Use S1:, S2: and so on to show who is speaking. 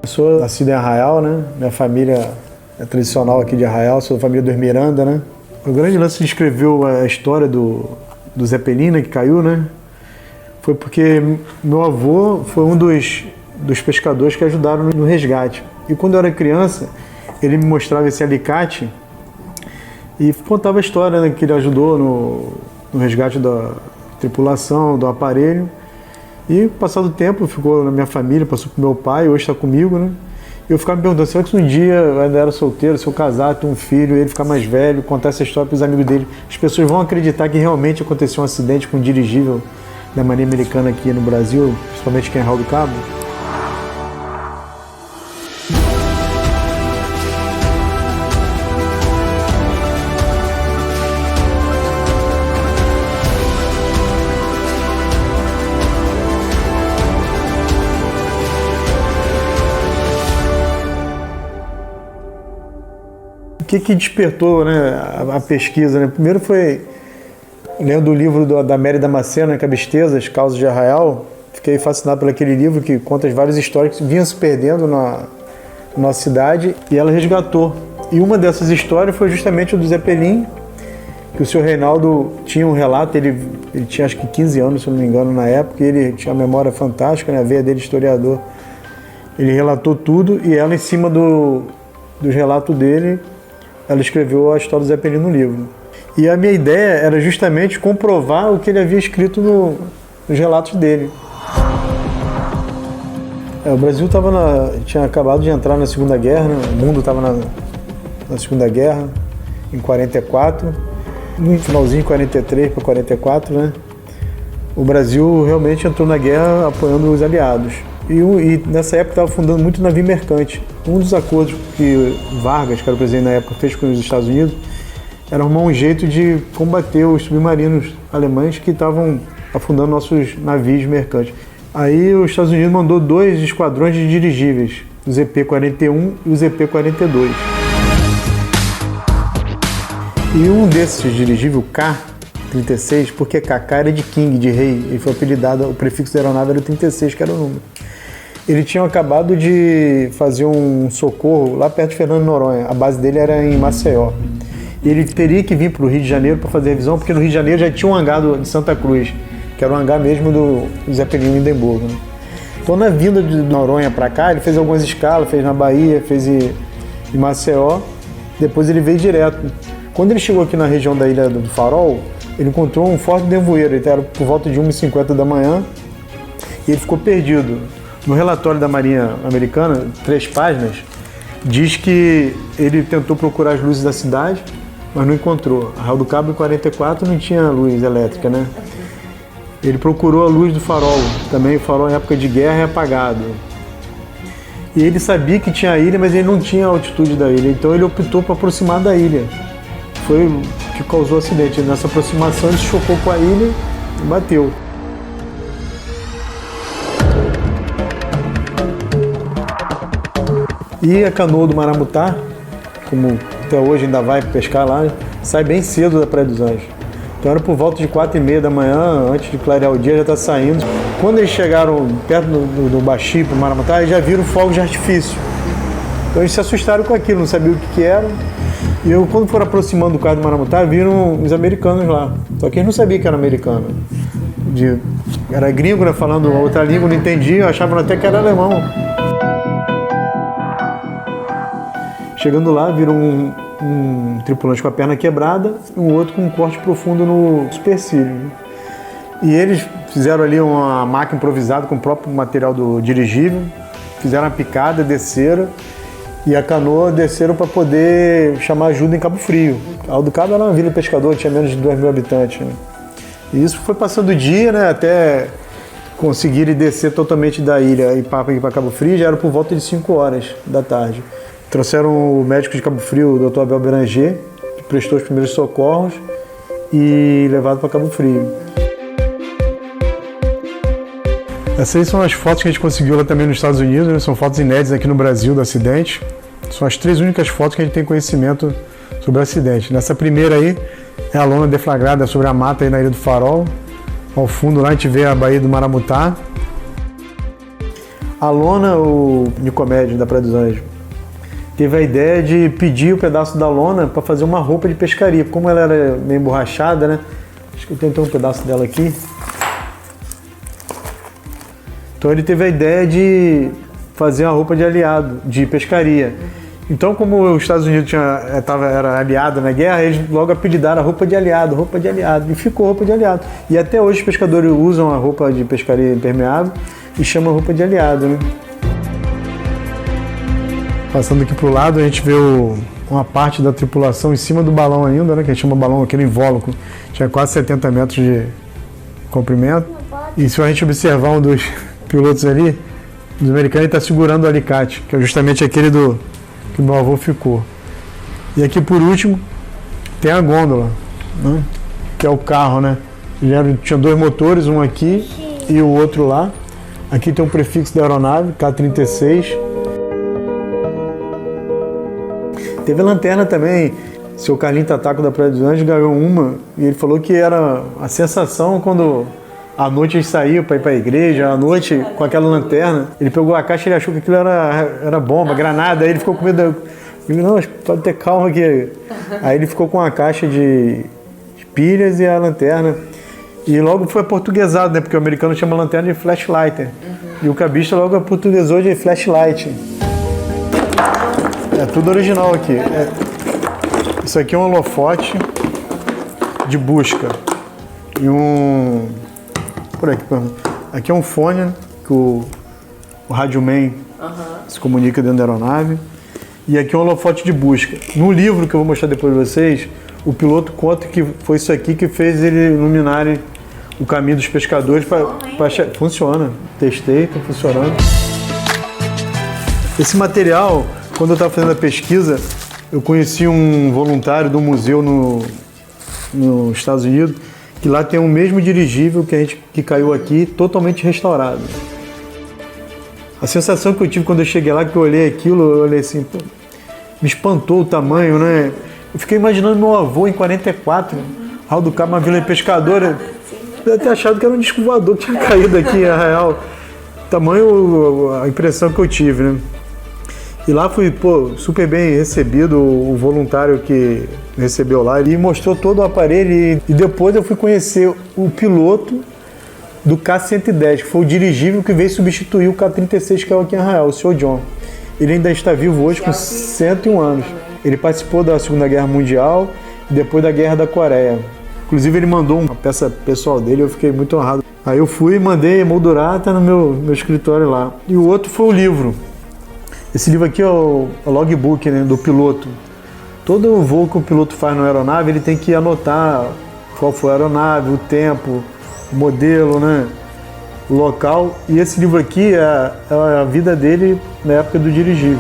S1: Eu sou nascido em Arraial, né? Minha família é tradicional aqui de Arraial, sou da família dos Miranda, né? O grande lance de escrever a história do Zé Pelina, que caiu, né? Foi porque meu avô foi um dos pescadores que ajudaram no resgate. E quando eu era criança, ele me mostrava esse alicate e contava a história, né, que ele ajudou no resgate da tripulação, do aparelho. E, passado o tempo, ficou na minha família, passou pro meu pai, hoje está comigo, né? E eu ficava me perguntando, será que se um dia eu ainda era solteiro, se eu casar, ter um filho, ele ficar mais velho, contar essa história para os amigos dele, as pessoas vão acreditar que realmente aconteceu um acidente com um dirigível da Marinha Americana aqui no Brasil, principalmente aqui em Arraial do Cabo? O que despertou, né, a pesquisa, né? Primeiro foi lendo o livro da Mérida Macena, Cabestezas, Causas de Arraial. Fiquei fascinado por aquele livro que conta as várias histórias que vinham se perdendo na nossa cidade e ela resgatou. E uma dessas histórias foi justamente o do Zé Pelin, que o senhor Reinaldo tinha um relato, ele tinha acho que 15 anos, se eu não me engano, na época, e ele tinha uma memória fantástica, né, a veia dele historiador. Ele relatou tudo e ela, em cima dos relatos dele, ela escreveu a história do Zé Pelin no livro. E a minha ideia era justamente comprovar o que ele havia escrito nos relatos dele. O Brasil tinha acabado de entrar na Segunda Guerra, né? O mundo estava na Segunda Guerra, em 44, no finalzinho de 43 para 44, né? O Brasil realmente entrou na guerra apoiando os aliados. E nessa época estava fundando muito navio mercante. Um dos acordos que Vargas, que era o presidente na época, fez com os Estados Unidos, era arrumar um jeito de combater os submarinos alemães que estavam afundando nossos navios mercantes. Aí os Estados Unidos mandou 2 esquadrões de dirigíveis, o ZP-41 e o ZP-42. E um desses dirigíveis, o K-36, porque KK era de King, de rei, e foi apelidado, o prefixo da aeronave era o 36, que era o número. Eles tinham acabado de fazer um socorro lá perto de Fernando de Noronha, a base dele era em Maceió. E ele teria que vir para o Rio de Janeiro para fazer revisão, porque no Rio de Janeiro já tinha um hangar de Santa Cruz, que era o hangar mesmo do Zé Pelin em Indemburgo, né? Então, na vinda de Noronha para cá, ele fez algumas escalas, fez na Bahia, fez em Maceió, depois ele veio direto. Quando ele chegou aqui na região da Ilha do Farol, ele encontrou um forte nevoeiro, ele era por volta de 1h50 da manhã, e ele ficou perdido. No relatório da Marinha Americana, 3 páginas, diz que ele tentou procurar as luzes da cidade, mas não encontrou. Arraial do Cabo em 44 não tinha luz elétrica, né? Ele procurou a luz do farol, também o farol em época de guerra é apagado. E ele sabia que tinha a ilha, mas ele não tinha a altitude da ilha, então ele optou por aproximar da ilha. Foi o que causou o acidente. Nessa aproximação ele se chocou com a ilha e bateu. E a canoa do Maramutá, como até hoje ainda vai pescar lá, sai bem cedo da Praia dos Anjos. Então era por volta de 4h30 da manhã, antes de clarear o dia, já está saindo. Quando eles chegaram perto do Baxi, para o Maramutá, eles já viram fogos de artifício. Então eles se assustaram com aquilo, não sabiam o que era. E quando foram aproximando do carro do Maramutá, viram os americanos lá. Só que eles não sabiam que era americano. Era gringo, né, falando outra língua, não entendiam, achavam até que era alemão. Chegando lá, viram um tripulante com a perna quebrada e um outro com um corte profundo no supercílio. E eles fizeram ali uma maca improvisada com o próprio material do dirigível, fizeram a picada, desceram, e a canoa desceram para poder chamar ajuda em Cabo Frio. Arraial do Cabo era uma vila pescadora, tinha menos de 2.000 habitantes. Né? E isso foi passando o dia, né, até conseguirem descer totalmente da ilha e para Cabo Frio, já era por volta de 5 horas da tarde. Trouxeram o médico de Cabo Frio, o Dr. Abel Beranger, que prestou os primeiros socorros e levado para Cabo Frio. Essas aí são as fotos que a gente conseguiu lá também nos Estados Unidos, né? São fotos inéditas aqui no Brasil do acidente. São as 3 únicas fotos que a gente tem conhecimento sobre o acidente. Nessa primeira aí é a lona deflagrada sobre a mata aí na Ilha do Farol. Ao fundo lá a gente vê a Baía do Maramutá. A lona, o Nicomédio da Praia dos Anjos, teve a ideia de pedir o pedaço da lona para fazer uma roupa de pescaria. Como ela era meio emborrachada, né? Acho que eu tenho até um pedaço dela aqui. Então ele teve a ideia de fazer uma roupa de aliado, de pescaria. Então, como os Estados Unidos era aliado na guerra, eles logo apelidaram a roupa de aliado, e ficou roupa de aliado. E até hoje os pescadores usam a roupa de pescaria impermeável e chamam a roupa de aliado, né? Passando aqui pro lado, a gente vê uma parte da tripulação em cima do balão ainda, né? Que a gente chama balão aquele invólucro. Tinha quase 70 metros de comprimento. E se a gente observar um dos pilotos ali, dos americanos, ele está segurando o alicate, que é justamente aquele que meu avô ficou. E aqui por último tem a gôndola, né? Que é o carro, né? Tinha dois motores, um aqui e o outro lá. Aqui tem o prefixo da aeronave, K-36. Teve a lanterna também. O seu Carlinho Tataco da Praia dos Anjos ganhou uma e ele falou que era a sensação quando à noite eles saíam para ir para a igreja, à noite com aquela lanterna. Ele pegou a caixa e ele achou que aquilo era bomba, granada. Aí ele ficou com medo. Ele não, pode ter calma aqui. Aí ele ficou com a caixa de pilhas e a lanterna. E logo foi aportuguesado, né? Porque o americano chama a lanterna de flashlight. E o cabista logo aportuguesou de flashlight. É tudo original aqui. Isso aqui é um holofote de busca. E por aqui. Aqui é um fone, né, que o radioman se comunica dentro da aeronave. E aqui é um holofote de busca. No livro que eu vou mostrar depois de vocês, o piloto conta que foi isso aqui que fez ele iluminarem o caminho dos pescadores. Funciona. Testei, está funcionando. Esse material, quando eu estava fazendo a pesquisa, eu conheci um voluntário do museu nos Estados Unidos, que lá tem o mesmo dirigível que caiu aqui, totalmente restaurado. A sensação que eu tive quando eu cheguei lá, que eu olhei aquilo, eu olhei assim, pô, me espantou o tamanho, né? Eu fiquei imaginando meu avô em 44, Raul do Cabo, uma vila de pescadora. Eu até achado que era um disco voador que tinha caído aqui em Arraial. Tamanho, a impressão que eu tive, né? E lá fui, super bem recebido, o voluntário que me recebeu lá, ele mostrou todo o aparelho e depois eu fui conhecer o piloto do K-110, que foi o dirigível que veio substituir o K-36 que é aqui em Arraial, o Sr. John. Ele ainda está vivo hoje com 101 anos. Ele participou da Segunda Guerra Mundial e depois da Guerra da Coreia. Inclusive ele mandou uma peça pessoal dele, eu fiquei muito honrado. Aí eu fui e mandei emoldurar, tá no meu escritório lá. E o outro foi o livro. Esse livro aqui é o logbook, né, do piloto. Todo voo que o piloto faz na aeronave, ele tem que anotar qual foi a aeronave, o tempo, o modelo, né, o local. E esse livro aqui é a vida dele na época do dirigível.